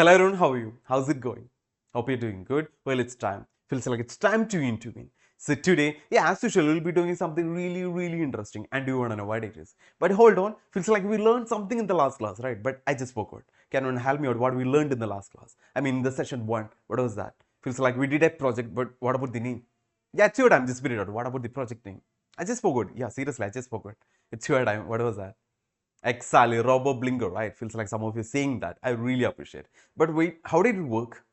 Hello everyone, how are you? How's it going? Hope you're doing good. Well, it's time. Feels like it's time to intervene. So today, as usual, we'll be doing something really interesting, and you wanna know what it is. But hold on, feels like we learned something in the last class, right? But I just forgot. Can anyone help me out what we learned in the last class? I mean, in the session 1, what was that? Feels like we did a project, but what about the name? Yeah, it's your time, just spit it out. What about the project name? I just forgot. Yeah, seriously, I just forgot. It's your time. What was that? Exactly, Robo Blinker, right? Feels like some of you saying that. I really appreciate. But wait, how did it work?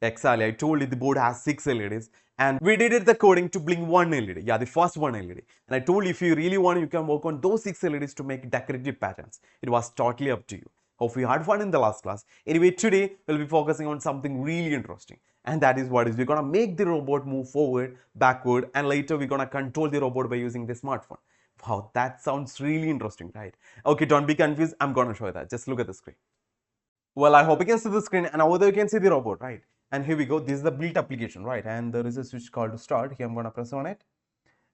Exactly, I told you the board has 6 LEDs and we did it the coding to blink one LED. Yeah, the first one LED. And I told you if you really want, you can work on those 6 LEDs to make decorative patterns. It was totally up to you. Hope you had fun in the last class. Anyway, today we'll be focusing on something really interesting. And that is what is we're gonna make the robot move forward, backward, and later we're gonna control the robot by using the smartphone. Wow, that sounds really interesting, right? Okay, don't be confused. I'm gonna show you that. Just look at the screen. Well, I hope you can see the screen and over there you can see the robot, right? And here we go. This is the built application, right? And there is a switch called to start. Here I'm gonna press on it.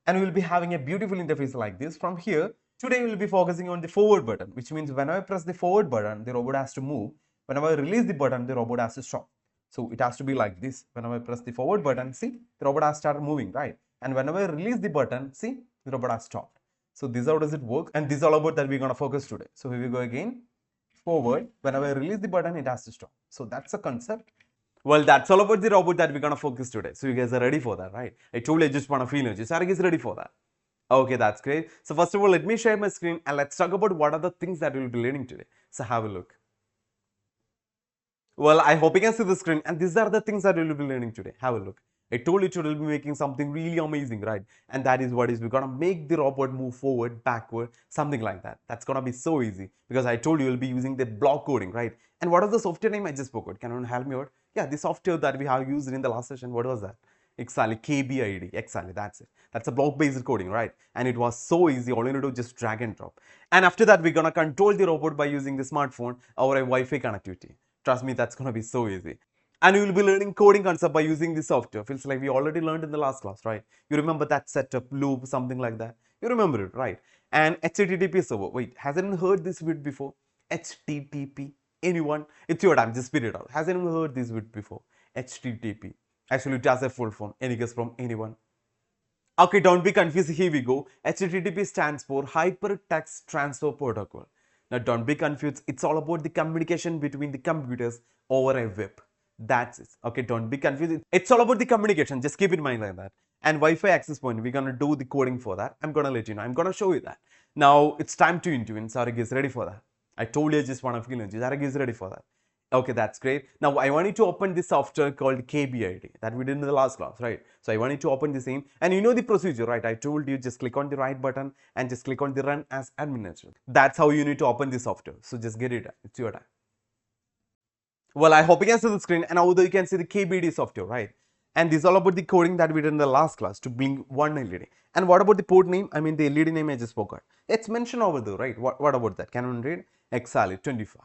And we'll be having a beautiful interface like this. From here, today we'll be focusing on the forward button, which means whenever I press the forward button, the robot has to move. Whenever I release the button, the robot has to stop. So it has to be like this. Whenever I press the forward button, see, the robot has started moving, right? And whenever I release the button, see, the robot has stopped. So this is how does it work, and this is all about that we're gonna focus today. So here we go again. Forward, whenever I release the button, it has to stop. So that's the concept. Well, that's all about the robot that we're gonna focus today. So you guys are ready for that, right? I told you I just wanna feel energy. Sarek is ready for that. Okay, that's great. So first of all, let me share my screen and let's talk about what are the things that we'll be learning today. So have a look. Well, I hope you can see the screen and these are the things that we'll be learning today. Have a look. I told you today we'll be making something really amazing, right? And that is what is we're gonna make the robot move forward, backward, something like that. That's gonna be so easy because I told you we'll be using the block coding, right? And what was the software name I just forgot? Can anyone help me out? Yeah, the software that we have used in the last session, what was that? Exactly, KBID, exactly, that's it. That's a block-based coding, right? And it was so easy, all you need to do is just drag and drop. And after that, we're gonna control the robot by using the smartphone or a Wi-Fi connectivity. Trust me, that's gonna be so easy. And you will be learning coding concept by using this software. Feels like we already learned in the last class, right? You remember that setup, loop, something like that. You remember it, right? And HTTP server. Wait, has anyone heard this word before? HTTP. Anyone? It's your time. Just spit it out. Has anyone heard this word before? HTTP. Actually, it has a full form. Any guess from anyone? Okay, don't be confused. Here we go. HTTP stands for Hypertext Transfer Protocol. Now, don't be confused. It's all about the communication between the computers over a web. That's it. Okay, don't be confused. It's all about the communication. Just keep in mind like that. And Wi-Fi access point, we're gonna do the coding for that. I'm gonna let you know. I'm gonna show you that. Now, it's time to intervene. Sarag is ready for that. I told you I just wanna feel energy. Sarag is ready for that. Okay, that's great. Now I want you to open this software called KBID that we did in the last class, right? So I want you to open the same and you know the procedure, right? I told you just click on the right button and just click on the run as administrator. That's how you need to open the software. So just get it done. It's your time. Well, I hope you can see the screen and although you can see the KBID software, right? And this is all about the coding that we did in the last class to blink one LED. And what about the port name? I mean the LED name I just forgot. It's mentioned over there, right? What about that? Can one read? Exactly, 25.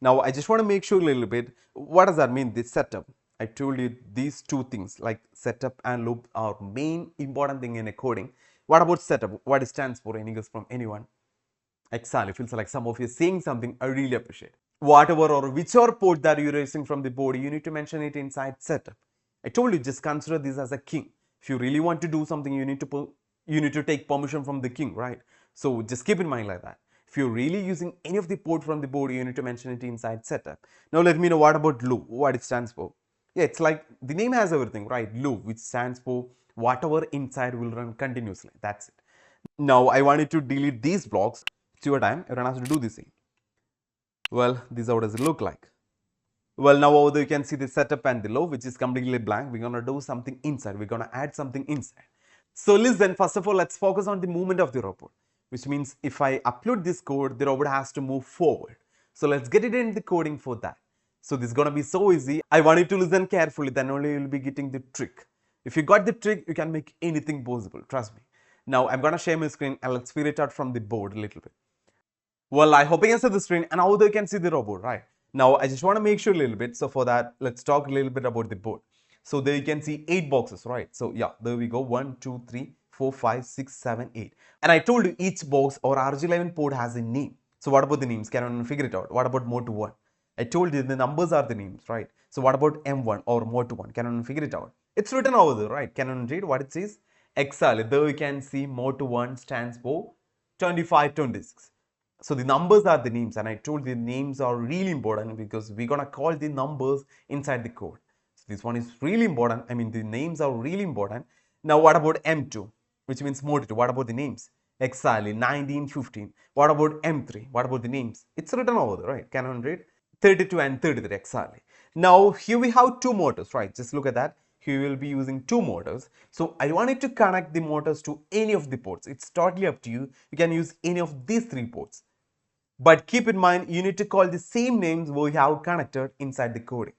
Now, I just want to make sure a little bit, what does that mean, this setup? I told you these two things like setup and loop are main important thing in a coding. What about setup? What it stands for? Any guess from anyone? Exactly, feels like some of you saying something I really appreciate. Whatever or whichever port that you're using from the board, you need to mention it inside setup. I told you just consider this as a king. If you really want to do something, you need to take permission from the king, right? So just keep in mind like that. If you're really using any of the port from the board, you need to mention it inside setup. Now let me know what about loop, what it stands for. Yeah, it's like the name has everything, right? Loop, which stands for whatever inside will run continuously. That's it. Now I wanted to delete these blocks. It's your time. Everyone has to do this thing. Well, this is how does it look like. Well, now over there you can see the setup and the loop, which is completely blank. We're gonna do something inside. We're gonna add something inside. So listen, first of all, let's focus on the movement of the robot, which means if I upload this code, the robot has to move forward. So let's get it in the coding for that. So this is gonna be so easy. I want you to listen carefully, then only you'll be getting the trick. If you got the trick, you can make anything possible, trust me. Now I'm gonna share my screen and let's figure it out from the board a little bit. Well, I hope you can see the screen and now you can see the robot, right? Now I just want to make sure a little bit. So for that, let's talk a little bit about the board. So there you can see 8 boxes, right? So yeah, there we go. 1, 2, 3, 4, 5, 6, 7, 8. And I told you each box or RG11 port has a name. So what about the names? Can anyone figure it out? What about mode 1? I told you the numbers are the names, right? So what about M1 or Moto 1? Can anyone figure it out? It's written over there, right? Can anyone read what it says? Exactly. There you can see Moto 1 stands for 25, 26. So the numbers are the names, and I told the names are really important because we're gonna call the numbers inside the code. So this one is really important. I mean, the names are really important. Now, what about M2, which means Moto 2? What about the names? Exactly, 19, 15. What about M3? What about the names? It's written over there, right? Can anyone read? 32 and 33, exactly. Now, here we have two motors, right? Just look at that. Here we will be using two motors. So I wanted to connect the motors to any of the ports. It's totally up to you. You can use any of these three ports. But keep in mind, you need to call the same names we have connected inside the coding.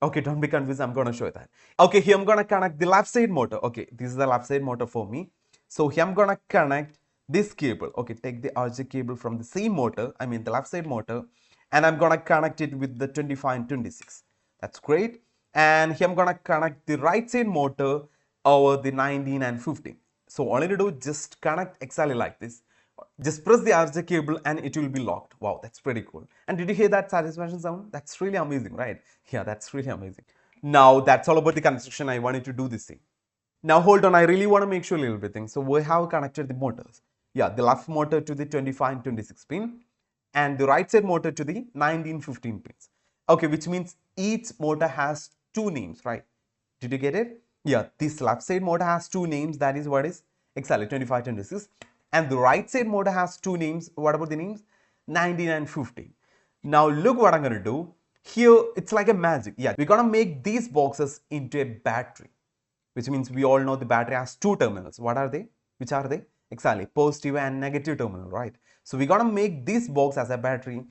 Okay, don't be confused. I'm going to show you that. Okay, here I'm going to connect the left side motor. Okay, this is the left side motor for me. So here I'm going to connect this cable. Okay, take the RJ cable from the same motor, I mean the left side motor, and I'm going to connect it with the 25 and 26. That's great. And here I'm going to connect the right side motor over the 19 and 15. So all you need to do, just connect exactly like this. Just press the RJ cable and it will be locked. Wow, that's pretty cool. And did you hear that satisfaction sound? That's really amazing, right? Yeah, that's really amazing. Now that's all about the construction. I wanted to do this thing. Now hold on, I really want to make sure a little bit thing. So we have connected the motors. Yeah, the left motor to the 25 and 26 pin and the right side motor to the 19, 15 pins. Okay, which means each motor has two names, right? Did you get it? Yeah, this left side motor has two names. That is what is exactly 25, 26. And the right side motor has two names. What about the names? 19 and 15. Now look what I'm going to do. Here, it's like a magic. Yeah, we're going to make these boxes into a battery, which means we all know the battery has two terminals. What are they? Which are they? Exactly, positive and negative terminal, right? So we're going to make this box as a battery.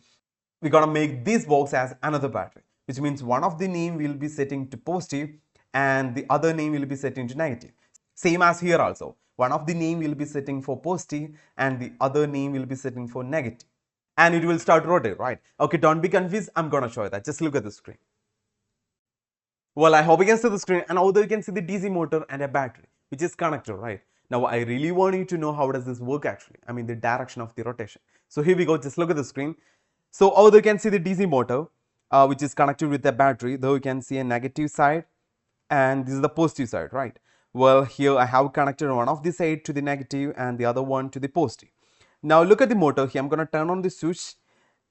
We're going to make this box as another battery, which means one of the name will be setting to positive and the other name will be setting to negative. Same as here also. One of the name will be setting for positive and the other name will be setting for negative. And it will start rotate, right? Okay, don't be confused. I'm going to show you that. Just look at the screen. Well, I hope you can see the screen, and although you can see the DC motor and a battery, which is connected, right? Now, I really want you to know how does this work actually. I mean, the direction of the rotation. So here we go. Just look at the screen. So although you can see the DC motor, which is connected with the battery, though you can see a negative side, and this is the positive side, right? Well, here I have connected one of the side to the negative and the other one to the positive. Now look at the motor. Here I'm going to turn on the switch,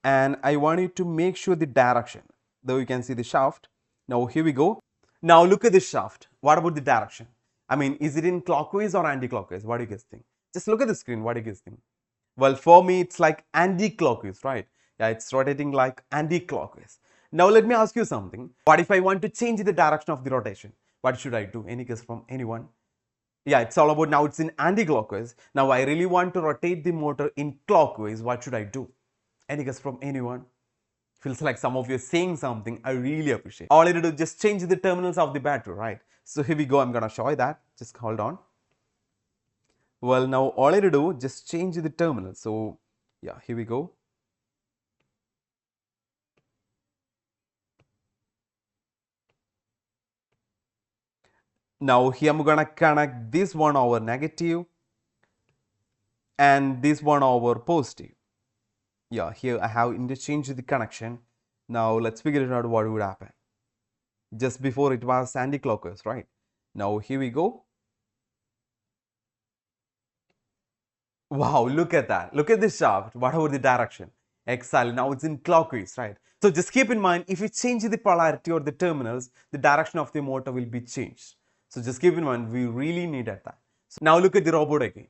and I want you to make sure the direction. Though you can see the shaft. Now here we go. Now look at this shaft. What about the direction? I mean, is it in clockwise or anti-clockwise? What do you guys think? Just look at the screen. What do you guys think? Well, for me, it's like anti-clockwise, right? Yeah, it's rotating like anti-clockwise. Now let me ask you something. What if I want to change the direction of the rotation? What should I do? Any guess from anyone? Yeah, it's all about now it's in anti-clockwise. Now I really want to rotate the motor in clockwise. What should I do? Any guess from anyone? Feels like some of you are saying something. I really appreciate. All I need to do is just change the terminals of the battery, right? So here we go. I'm gonna show you that. Just hold on. Well, now all I need to do just change the terminal. So yeah, here we go. Now here I'm gonna connect this one over negative and this one over positive. Yeah, here I have interchanged the connection. Now let's figure it out what would happen. Just before it was anti-clockwise, right? Now here we go. Wow, look at that. Look at this shaft. What about the direction? Exactly. Now it's in clockwise, right? So just keep in mind, if you change the polarity or the terminals, the direction of the motor will be changed. So just keep in mind, we really needed that. So now look at the robot again.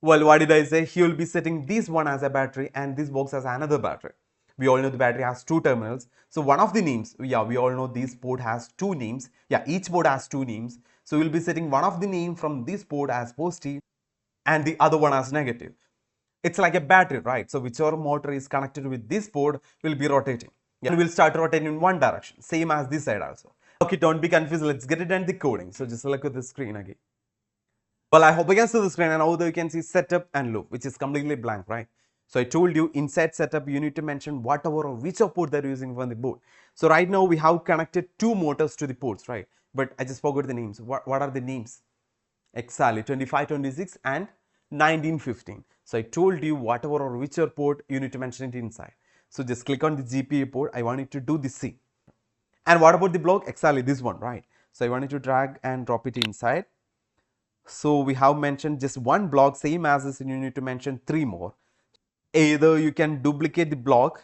Well, what did I say? He will be setting this one as a battery and this box as another battery. We all know the battery has two terminals. So one of the names, yeah, we all know this port has two names. Yeah, each port has two names. So we'll be setting one of the name from this port as positive and the other one as negative. It's like a battery, right? So whichever motor is connected with this port will be rotating. Yeah, and will start rotating in one direction, same as this side also. Okay, don't be confused. Let's get it into the coding. So just look at the screen again. Well, I hope you can see the screen, and although you can see setup and loop, which is completely blank, right? So I told you inside setup, you need to mention whatever or which port they're using from the board. So right now we have connected two motors to the ports, right? But I just forgot the names. What are the names? Exactly, 25, 26 and 19, 15. So I told you whatever or whichever port you need to mention it inside. So just click on the GPU port. I want it to do the same. And what about the block? Exactly this one, right? So I want you to drag and drop it inside. So we have mentioned just one block, same as this, and you need to mention 3 more. Either you can duplicate the block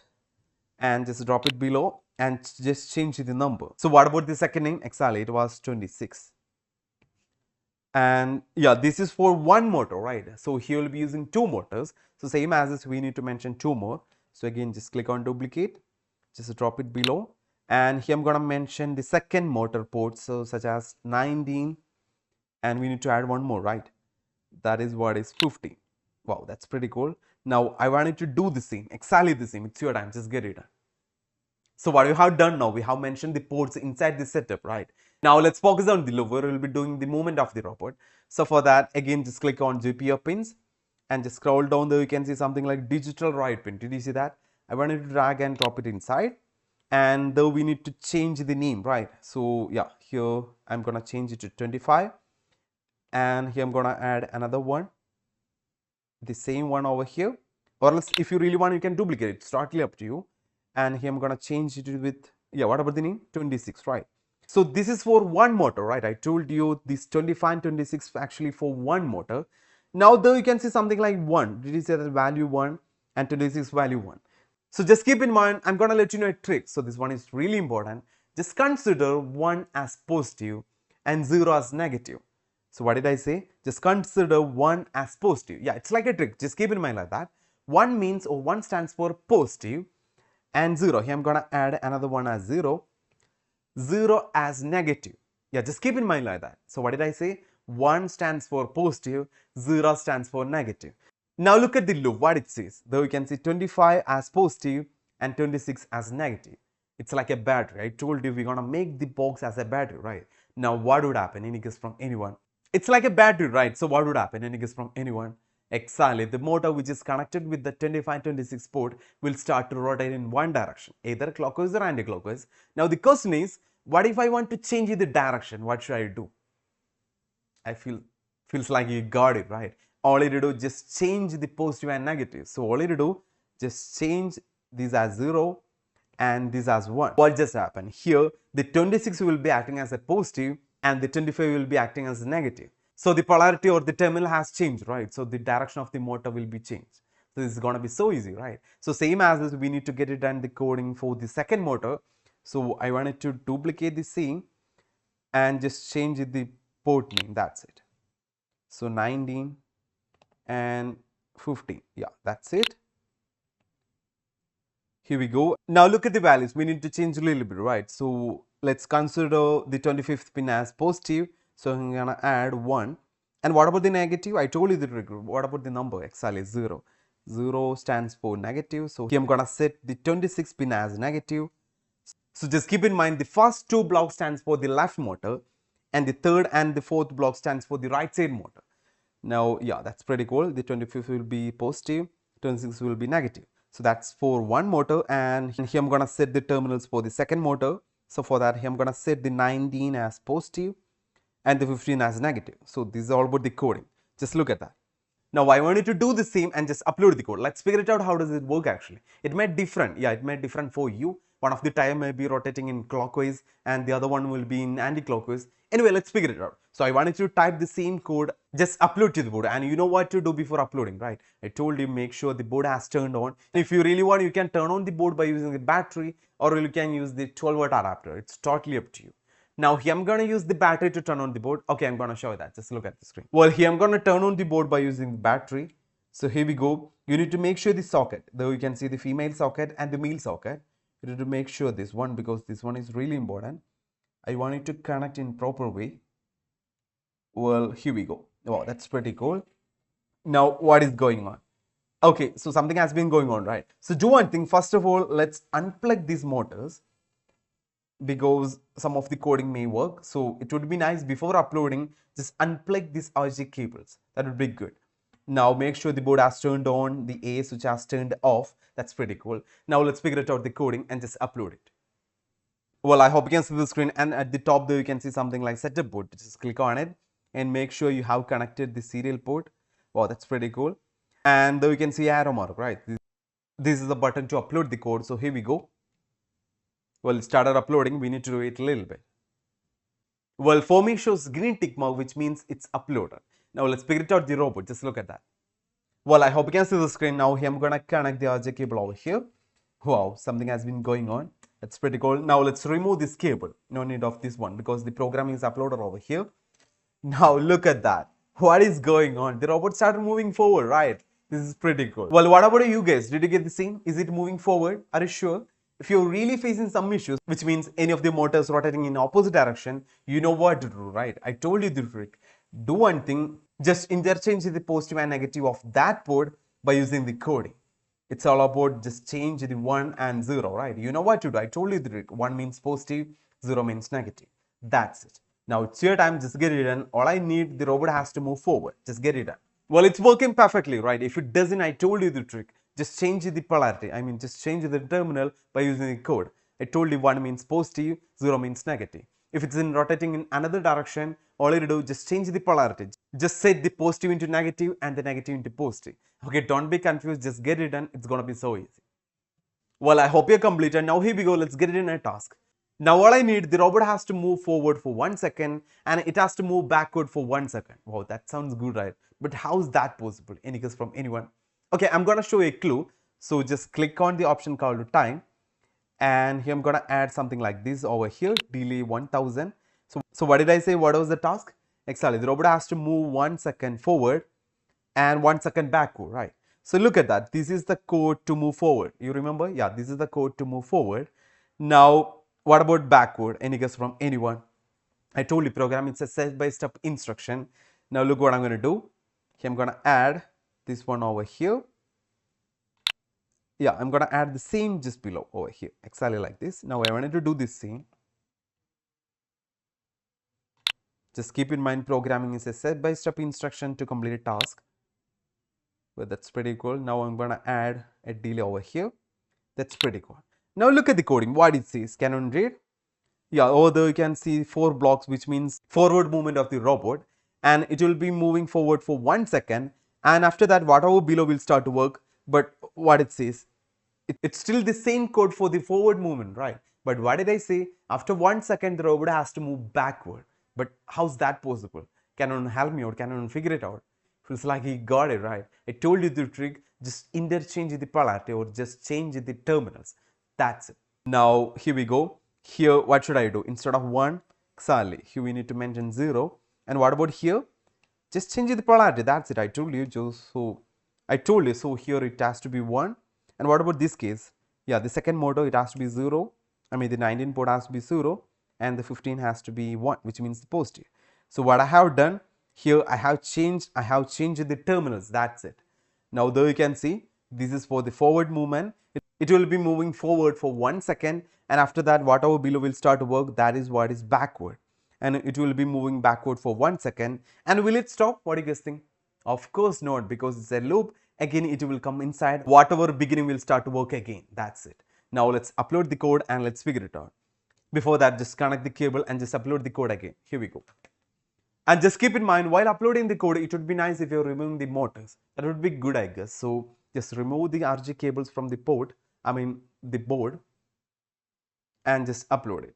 and just drop it below and just change the number. So what about the second name? Exactly, it was 26. And yeah, this is for one motor, right? So here we'll be using 2 motors. So same as this, we need to mention 2 more. So again, just click on duplicate, just drop it below. And here I'm going to mention the second motor port, so such as 19, and we need to add one more, right? That is what is 50. Wow, that's pretty cool. Now I wanted to do the same, exactly the same. It's your time, just get it done. So what we have done now, we have mentioned the ports inside the setup, right? Now let's focus on the loop where we'll be doing the movement of the robot. So for that, again, just click on GPU pins and just scroll down there. You can see something like digital write pin. Did you see that? I wanted to drag and drop it inside, and though we need to change the name, right? So yeah, here I'm gonna change it to 25, and here I'm gonna add another one, the same one over here, or else if you really want, you can duplicate it. It's totally up to you. And here I'm gonna change it with, yeah, what about the name? 26, right? So this is for one motor, right? I told you this 25 and 26 actually for one motor. Now though you can see something like 1. Did you say that value 1 and 26 value 1? So just keep in mind, I'm gonna let you know a trick. So this one is really important. Just consider 1 as positive and 0 as negative. So what did I say? Just consider 1 as positive. Yeah, it's like a trick. Just keep in mind like that. 1 means, or 1 stands for positive, and 0. Here I'm gonna add another one as 0. 0 as negative. Yeah, just keep in mind like that. So what did I say? 1 stands for positive, 0 stands for negative. Now look at the loop, what it says. Though you can see 25 as positive and 26 as negative. It's like a battery. I told you we're gonna make the box as a battery, right? Now what would happen? Any guess from anyone? It's like a battery, right? So what would happen? Any guess from anyone? Exactly, the motor which is connected with the 25-26 port will start to rotate in one direction, either clockwise or anti-clockwise. Now the question is, what if I want to change the direction? What should I do? I feels like you got it, right? All you do, just change the positive and negative. So all you do, just change these as 0 and this as 1. What just happened? Here the 26 will be acting as a positive and the 25 will be acting as a negative. So the polarity or the terminal has changed, right? So the direction of the motor will be changed. So this is going to be so easy, right? So same as this, we need to get it done the coding for the second motor. So I wanted to duplicate the same and just change the port name. That's it. So 19 and 15. Yeah, that's it. Here we go. Now look at the values. We need to change a little bit, right? So let's consider the 25th pin as positive. So I'm gonna add 1. And what about the negative? I told you the trick. What about the number? Exactly 0. 0 stands for negative. So here I'm gonna set the 26th pin as negative. So just keep in mind the first 2 blocks stands for the left motor and the third and the fourth block stands for the right side motor. Now yeah, that's pretty cool. The 25th will be positive, 26th will be negative. So that's for one motor, and here I'm gonna set the terminals for the second motor. So for that, here I'm gonna set the 19 as positive and the 15 as negative. So this is all about the coding. Just look at that. Now I wanted to do the same and just upload the code. Let's figure it out. How does it work actually? It might different. Yeah, it might different for you. One of the tire may be rotating in clockwise and the other one will be in anti-clockwise. Anyway, let's figure it out. So I wanted to type the same code, just upload to the board, and you know what to do before uploading, right? I told you make sure the board has turned on. If you really want, you can turn on the board by using the battery, or you can use the 12-volt adapter. It's totally up to you. Now here I'm going to use the battery to turn on the board. Okay, I'm going to show you that. Just look at the screen. Well, here I'm going to turn on the board by using the battery. So here we go. You need to make sure the socket, though you can see the female socket and the male socket. You need to make sure this one, because this one is really important. I want it to connect in proper way. Well, here we go. Wow, that's pretty cool. Now, what is going on? Okay, so something has been going on, right? So do one thing. First of all, let's unplug these motors, because some of the coding may work. So it would be nice before uploading, just unplug these RJ cables. That would be good. Now make sure the board has turned on, the A switch has turned off. That's pretty cool. Now let's figure it out the coding and just upload it. Well, I hope you can see the screen, and at the top there you can see something like setup port. Just click on it and make sure you have connected the serial port. Wow, that's pretty cool. And there you can see arrow mark, right? This is the button to upload the code. So here we go. Well, it started uploading. We need to wait a little bit. Well, for me shows green tick mark, which means it's uploaded. Now let's figure it out the robot. Just look at that. Well, I hope you can see the screen now. Here I'm gonna connect the RJ cable over here. Wow, something has been going on. That's pretty cool. Now let's remove this cable. No need of this one because the program is uploaded over here. Now look at that. What is going on? The robot started moving forward, right? This is pretty cool. Well, what about you guys? Did you get the same? Is it moving forward? Are you sure? If you're really facing some issues, which means any of the motors rotating in opposite direction, you know what to do, right? I told you the trick. Do one thing, just interchange the positive and negative of that port by using the coding. It's all about just change the 1 and 0, right? You know what to do. I told you the trick. 1 means positive, 0 means negative. That's it. Now it's your time, just get it done. All I need, the robot has to move forward. Just get it done. Well, it's working perfectly, right? If it doesn't, I told you the trick. Just change the polarity. I mean, just change the terminal by using the code. I told you 1 means positive, 0 means negative. If it's in rotating in another direction, all you do, just change the polarity. Just set the positive into negative and the negative into positive. Okay, don't be confused. Just get it done. It's going to be so easy. Well, I hope you're completed. Now here we go. Let's get it in a task. Now all I need, the robot has to move forward for 1 second and it has to move backward for 1 second. Wow, that sounds good, right? But how is that possible? Any guess from anyone? Okay, I'm going to show you a clue. So just click on the option called time. And here I'm going to add something like this over here, delay 1000. So what did I say? What was the task? Exactly, the robot has to move 1 second forward and 1 second backward, right? So look at that. This is the code to move forward. You remember? Yeah, this is the code to move forward. Now, what about backward? Any guess from anyone? I told you program, it's a step-by-step instruction. Now look what I'm going to do. Here I'm going to add this one over here. Yeah, I'm going to add the same just below over here, exactly like this. Now I wanted to do this same. Just keep in mind, programming is a step-by-step instruction to complete a task. Well, that's pretty cool. Now I'm going to add a delay over here. That's pretty cool. Now look at the coding. What it says. Can you read? Yeah, over there you can see 4 blocks, which means forward movement of the robot, and it will be moving forward for 1 second, and after that whatever below will start to work. But what it says, it's still the same code for the forward movement, right? But what did I say? After 1 second the robot has to move backward. But how's that possible? Can you help me out? Can you figure it out? Feels like he got it right. I told you the trick. Just interchange the polarity or just change the terminals. That's it. Now here we go. Here what should I do? Instead of 1, exactly, here we need to mention 0. And what about here? Just change the polarity. That's it. I told you. So here it has to be 1. And what about this case? Yeah, the second motor, it has to be 0. I mean the 19 port has to be 0 and the 15 has to be 1, which means the positive. So what I have done here, I have changed the terminals. That's it. Now there you can see, this is for the forward movement. It will be moving forward for 1 second, and after that whatever below will start to work, that is what is backward, and it will be moving backward for 1 second. And will it stop? What do you guys think? Of course not, because it's a loop. Again it will come inside, whatever beginning will start to work again. That's it. Now let's upload the code and let's figure it out. Before that, just connect the cable and just upload the code again. Here we go. And just keep in mind, while uploading the code, it would be nice if you're removing the motors. That would be good, I guess. So just remove the RJ cables from the port, the board, and just upload it.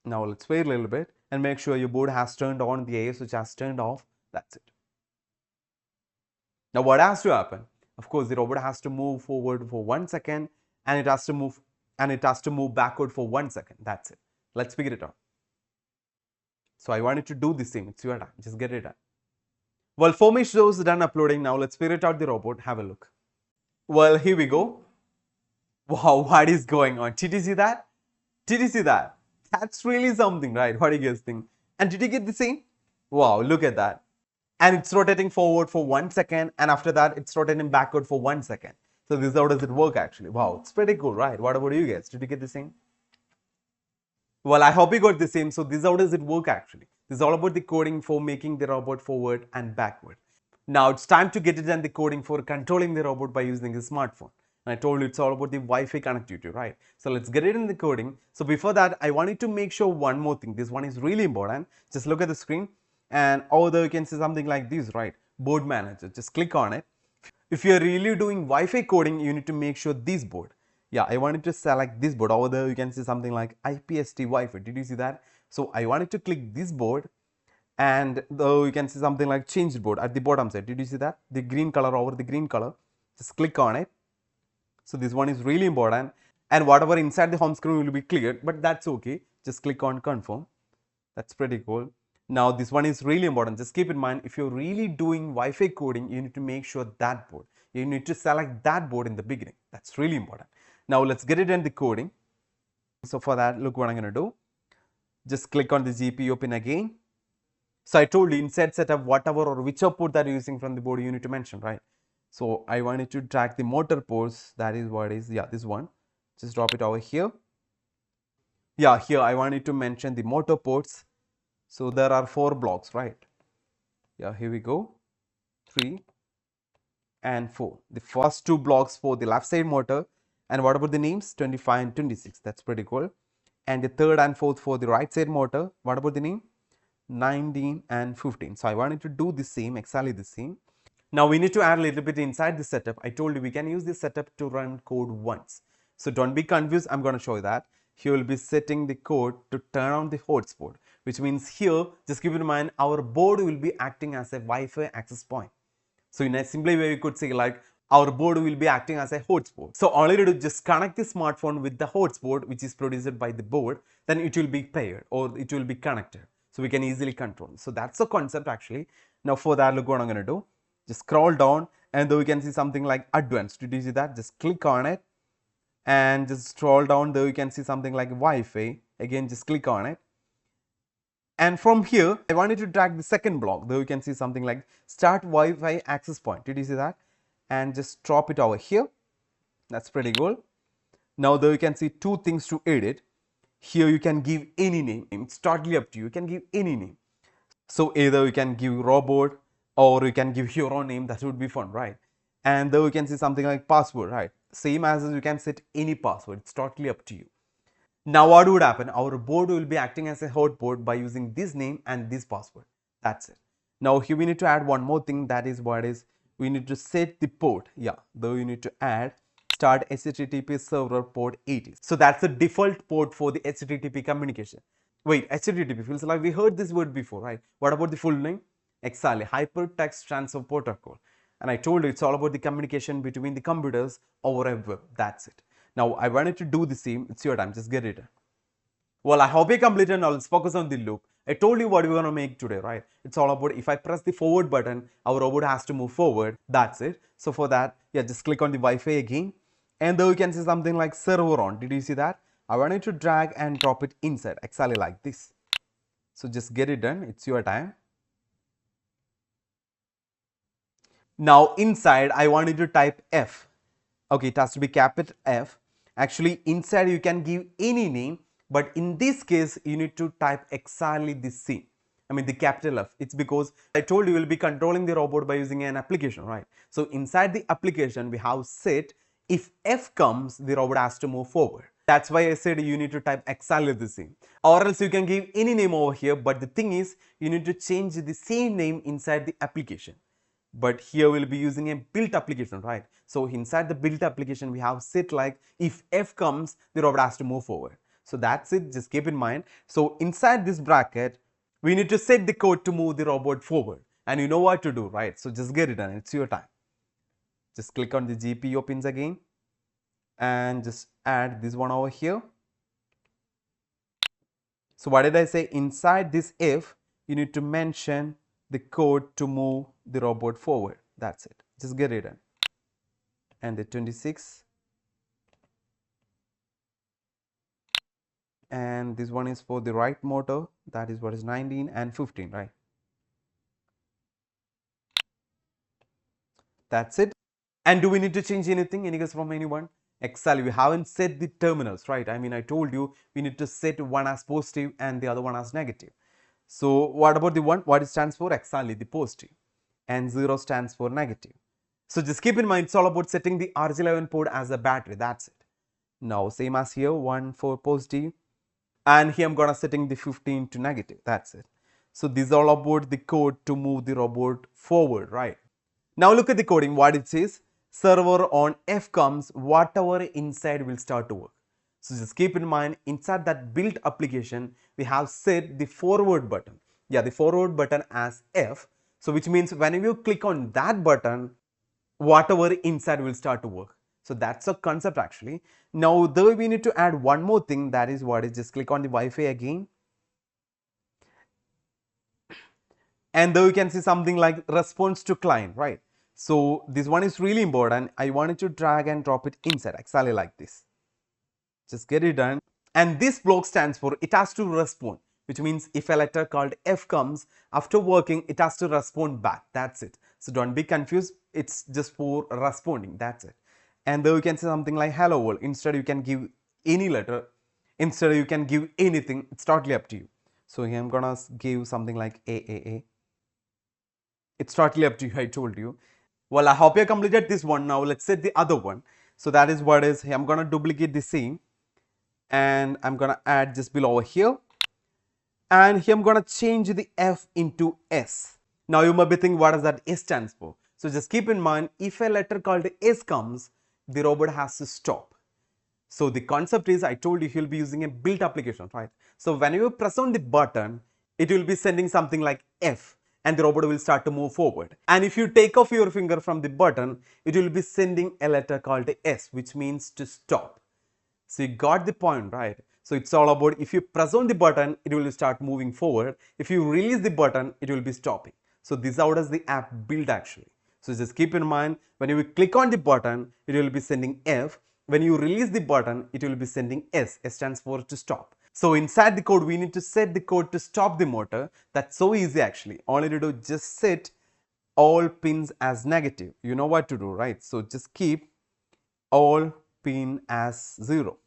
Now let's wait a little bit and make sure your board has turned on, the AF switch has turned off. That's it. Now what has to happen? Of course, the robot has to move forward for 1 second, and it has to move backward for 1 second. That's it. Let's figure it out. So I wanted to do the same. It's your time. Just get it done. Well, for me, shows done uploading. Now let's figure it out the robot. Have a look. Well, here we go. Wow, what is going on? Did you see that? Did you see that? That's really something, right? What do you guys think? And did you get the same? Wow, look at that. And it's rotating forward for 1 second, and after that it's rotating backward for 1 second. So this is how does it work actually. Wow, it's pretty cool, right? What about you guys? Did you get the same? Well, I hope you got the same. So this is how does it work actually. This is all about the coding for making the robot forward and backward. Now it's time to get it done, the coding for controlling the robot by using a smartphone. And I told you it's all about the Wi-Fi connectivity, right? So let's get it in the coding. So before that, I wanted to make sure one more thing. This one is really important. Just look at the screen, and over there you can see something like this, right? Board manager. Just click on it. If you're really doing Wi-Fi coding, you need to make sure this board. Yeah, I wanted to select this board. Over there, you can see something like IPST Wi-Fi. Did you see that? So I wanted to click this board, and though you can see something like change board at the bottom side. Did you see that? The green color over the green color. Just click on it. So this one is really important, and whatever inside the home screen will be cleared, but that's okay. Just click on confirm. That's pretty cool. Now this one is really important. Just keep in mind, if you're really doing Wi-Fi coding, you need to make sure that board. You need to select that board in the beginning. That's really important. Now let's get it in the coding. So for that, look what I'm going to do. Just click on the GPU pin again. So I told you inside setup, whatever or whichever port that you're using from the board, you need to mention, right? So I wanted to track the motor ports. That is what is, yeah, this one. Just drop it over here. Yeah, here I wanted to mention the motor ports. So there are 4 blocks, right? Yeah, here we go. 3 and 4. The first 2 blocks for the left side motor. And what about the names? 25 and 26. That's pretty cool. And the third and fourth for the right side motor. What about the name? 19 and 15. So I wanted to do the same, exactly the same. Now we need to add a little bit inside the setup. I told you we can use this setup to run code once. So don't be confused. I'm going to show you that. Here we'll be setting the code to turn on the hotspot, which means here, just keep in mind, our board will be acting as a Wi-Fi access point. So in a simple way, we could say like our board will be acting as a hotspot. So all you do is just connect the smartphone with the hotspot, which is produced by the board, then it will be paired or it will be connected. So we can easily control. So that's the concept actually. Now for that, look what I'm going to do. Just scroll down and though you can see something like advanced. Did you see that? Just click on it and just scroll down. Though you can see something like Wi-Fi. Again, just click on it. And from here, I wanted to drag the second block. Though you can see something like start Wi-Fi access point. Did you see that? And just drop it over here. That's pretty cool. Now though you can see 2 things to edit. Here you can give any name. It's totally up to you. You can give any name. So either you can give robot or you can give your own name. That would be fun, right? And though you can see something like password, right? Same as you can set any password. It's totally up to you. Now what would happen? Our board will be acting as a hotspot by using this name and this password. That's it. Now here we need to add one more thing. That is what is we need to set the port. Yeah, though you need to add start HTTP server port 80. So that's the default port for the HTTP communication. Wait, HTTP feels like we heard this word before, right? What about the full name? Exactly, Hypertext Transfer Protocol. And I told you it's all about the communication between the computers over a web. That's it. Now I wanted to do the same. It's your time. Just get it. Well, I hope you completed. Now let's focus on the loop. I told you what we're going to make today, right? It's all about if I press the forward button, our robot has to move forward. That's it. So for that, yeah, just click on the Wi-Fi again. And though you can see something like server on. Did you see that? I wanted to drag and drop it inside, exactly like this. So just get it done. It's your time. Now inside, I wanted to type F. Okay, it has to be capital F. Actually, inside you can give any name, but in this case, you need to type exactly the same. I mean the capital F. It's because I told you will be controlling the robot by using an application, right? So inside the application, we have set if F comes, the robot has to move forward. That's why I said you need to type exactly the same. Or else you can give any name over here, but the thing is, you need to change the same name inside the application. But here we'll be using a built application, right? So inside the built application, we have set like if F comes, the robot has to move forward. So that's it, just keep in mind. So inside this bracket, we need to set the code to move the robot forward. And you know what to do, right? So just get it done, it's your time. Just click on the GPU pins again and just add this one over here. So what did I say? Inside this if, you need to mention the code to move the robot forward. That's it. Just get it done. And the 26. And this one is for the right motor. That is what is 19 and 15, right? That's it. And do we need to change anything? Any guess from anyone? Exactly, we haven't set the terminals, right? I mean, I told you we need to set one as positive and the other one as negative. So what about the one? What it stands for? Exactly, the positive. And 0 stands for negative. So just keep in mind, it's all about setting the RJ11 port as a battery. That's it. Now, same as here, 1 for positive. And here I'm gonna setting the 15 to negative. That's it. So this is all about the code to move the robot forward, right? Now look at the coding, what it says. Server on F comes, whatever inside will start to work. So just keep in mind, inside that built application, we have set the forward button. Yeah, the forward button as F. So which means whenever you click on that button, whatever inside will start to work. So that's a concept actually. Now though we need to add one more thing, that is what is, just click on the Wi-Fi again. And though you can see something like response to client, right? So this one is really important. I wanted to drag and drop it inside exactly like this. Just get it done. And this block stands for it has to respond, which means if a letter called F comes, after working, it has to respond back. That's it. So don't be confused. It's just for responding. That's it. And though you can say something like hello world, instead you can give any letter, instead you can give anything. It's totally up to you. So here I'm gonna give something like AAA. It's totally up to you, I told you. Well, I hope you completed this one. Now let's set the other one. So that is what is, I'm gonna duplicate the same and I'm gonna add just below over here. And here I'm gonna change the F into S. Now you might be thinking, what does that S stands for? So just keep in mind, if a letter called S comes, the robot has to stop. So the concept is, I told you, he'll be using a built application, right? So when you press on the button, it will be sending something like F and the robot will start to move forward. And if you take off your finger from the button, it will be sending a letter called S, which means to stop. So you got the point, right? So it's all about, if you press on the button, it will start moving forward. If you release the button, it will be stopping. So this is how does the app build actually. So just keep in mind, when you click on the button, it will be sending F. When you release the button, it will be sending S. S stands for to stop. So inside the code, we need to set the code to stop the motor. That's so easy actually. All you need to do, just set all pins as negative. You know what to do, right? So just keep all pin as 0.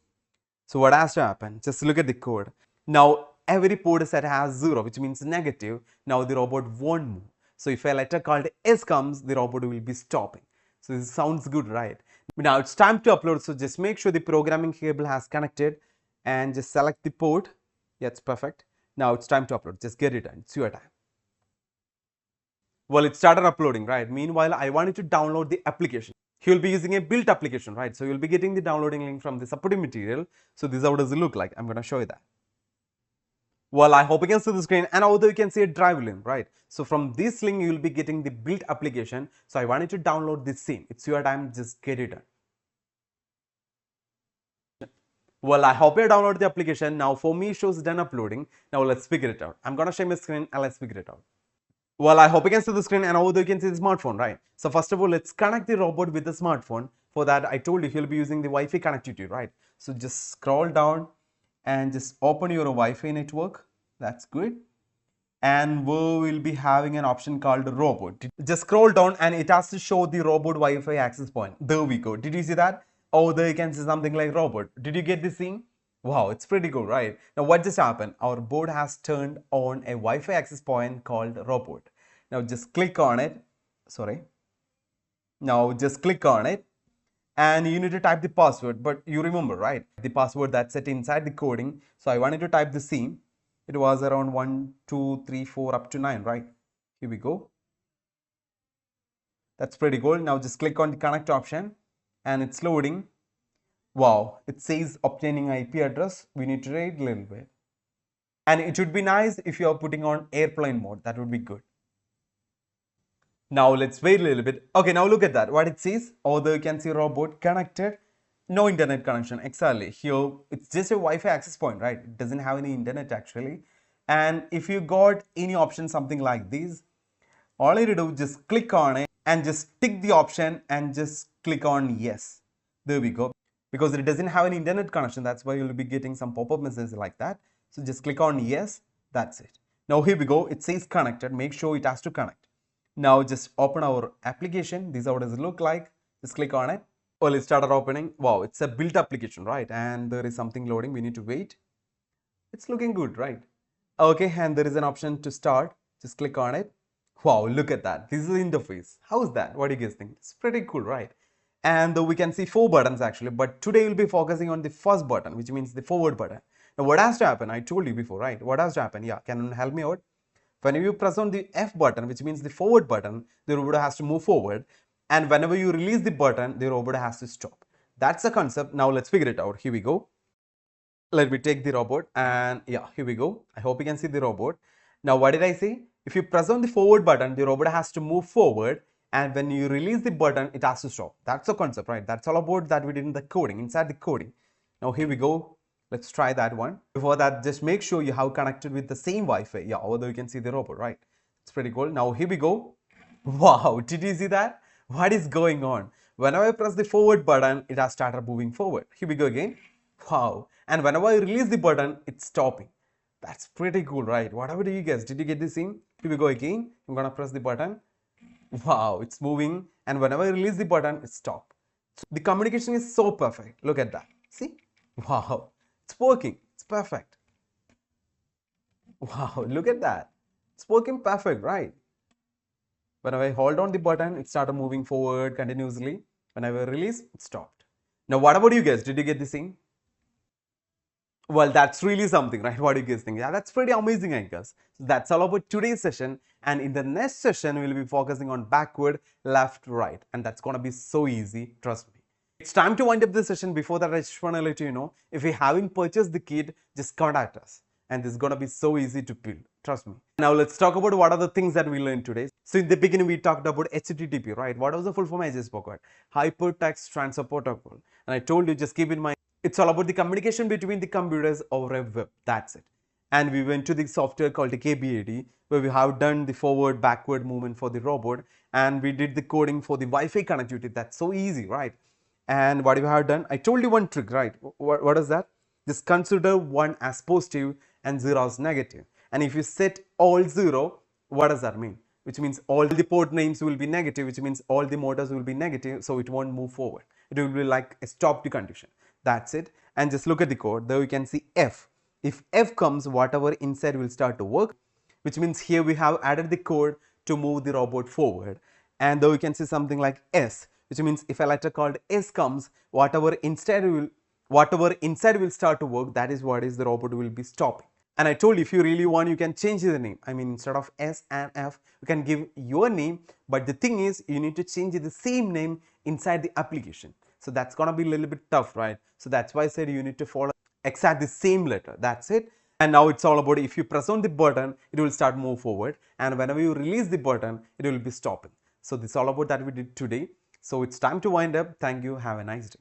So what has to happen? Just look at the code. Now every port set has 0, which means negative. Now the robot won't move. So if a letter called S comes, the robot will be stopping. So this sounds good, right? Now it's time to upload. So just make sure the programming cable has connected and just select the port. Yeah, it's perfect. Now it's time to upload. Just get it done. It's your time. Well, it started uploading, right? Meanwhile, I wanted to download the application. He will be using a built application, right? So you'll be getting the downloading link from the supporting material. So this is how does it look like. I'm going to show you that. Well, I hope you can see the screen, and although you can see a drive link, right? So from this link, you will be getting the built application. So I wanted to download this scene. It's your time, just get it done. Well, I hope you download the application. Now for me, it shows done uploading. Now let's figure it out. I'm going to share my screen and let's figure it out. Well, I hope you can see the screen and although you can see the smartphone, right? So first of all, let's connect the robot with the smartphone. For that, I told you he'll be using the Wi-Fi connectivity, right? So just scroll down and just open your Wi-Fi network. That's good. And we will be having an option called robot. Just scroll down and it has to show the robot Wi-Fi access point. There we go. Did you see that? Oh, there you can see something like robot. Did you get this scene? Wow, it's pretty cool, right? Now what just happened? Our board has turned on a Wi-Fi access point called robot. Now just click on it. Sorry. Now just click on it and you need to type the password, but you remember, right? The password that's set inside the coding. So I wanted to type the same. It was around 1, 2, 3, 4 up to 9, right? Here we go. That's pretty cool. Now just click on the connect option and it's loading. Wow, it says obtaining IP address. We need to read a little bit. And it would be nice if you are putting on airplane mode. That would be good. Now let's wait a little bit. Okay, now look at that. What it says, although you can see robot connected, no internet connection. Exactly. Here, it's just a Wi-Fi access point, right? It doesn't have any internet actually. And if you got any option, something like this, all you do, just click on it and just tick the option and just click on yes. There we go. Because it doesn't have any internet connection, that's why you'll be getting some pop-up messages like that. So just click on yes, that's it. Now here we go, it says connected, make sure it has to connect. Now just open our application. This is how does it look like. Just click on it. Well, it started opening. Wow, it's a built application, right? And there is something loading, we need to wait. It's looking good, right? Okay, and there is an option to start. Just click on it. Wow, look at that. This is the interface. How is that? What do you guys think? It's pretty cool, right? And we can see 4 buttons actually, but today we'll be focusing on the first button, which means the forward button. Now what has to happen? I told you before, right? What has to happen? Yeah, can you help me out? Whenever you press on the F button, which means the forward button, the robot has to move forward. And whenever you release the button, the robot has to stop. That's the concept. Now let's figure it out. Here we go. Let me take the robot and yeah, here we go. I hope you can see the robot. Now what did I say? If you press on the forward button, the robot has to move forward, and when you release the button, it has to stop. That's the concept, right? That's all about that we did in the coding, inside the coding. Now here we go. Let's try that one. Before that, just make sure you have connected with the same Wi-Fi. Yeah, although you can see the robot, right? It's pretty cool. Now here we go. Wow, did you see that? What is going on? Whenever I press the forward button, it has started moving forward. Here we go again. Wow. And whenever I release the button, it's stopping. That's pretty cool, right? Whatever do you guess? Did you get this in? Here we go again. I'm gonna press the button. Wow, it's moving. And whenever I release the button, it's stopped. So the communication is so perfect. Look at that. See? Wow. It's working. It's perfect. Wow, look at that. It's working perfect, right? Whenever I hold on the button, it started moving forward continuously. Whenever I release, it stopped. Now, what about you guys? Did you get this thing? Well, that's really something, right? What do you guys think? Yeah, that's pretty amazing, I guess. So that's all about today's session. And in the next session, we'll be focusing on backward, left, right. And that's going to be so easy. Trust me. It's time to wind up this session. Before that, I just want to let you know, if you haven't purchased the kit, just contact us. And this is going to be so easy to build. Trust me. Now, let's talk about what are the things that we learned today. So, in the beginning, we talked about HTTP, right? What was the full form? I just forgot. Hypertext Transfer Protocol. And I told you, just keep in mind, it's all about the communication between the computers over a web. That's it. And we went to the software called the KBAD, where we have done the forward, backward movement for the robot. And we did the coding for the Wi-Fi connectivity. That's so easy, right? And what we have done, I told you one trick, right? What is that? Just consider 1 as positive and 0 as negative. And if you set all 0, what does that mean? Which means all the port names will be negative, which means all the motors will be negative, so it won't move forward. It will be like a stop the condition. That's it. And just look at the code. There you can see F. If F comes, whatever inside will start to work, which means here we have added the code to move the robot forward. And though you can see something like S, which means if a letter called S comes, whatever inside will start to work, that is what is the robot will be stopping. And I told you, if you really want, you can change the name. I mean, instead of S and F, you can give your name. But the thing is, you need to change the same name inside the application. So that's going to be a little bit tough, right? So that's why I said you need to follow exact the same letter. That's it. And now it's all about, if you press on the button, it will start move forward. And whenever you release the button, it will be stopping. So this is all about that we did today. So it's time to wind up. Thank you. Have a nice day.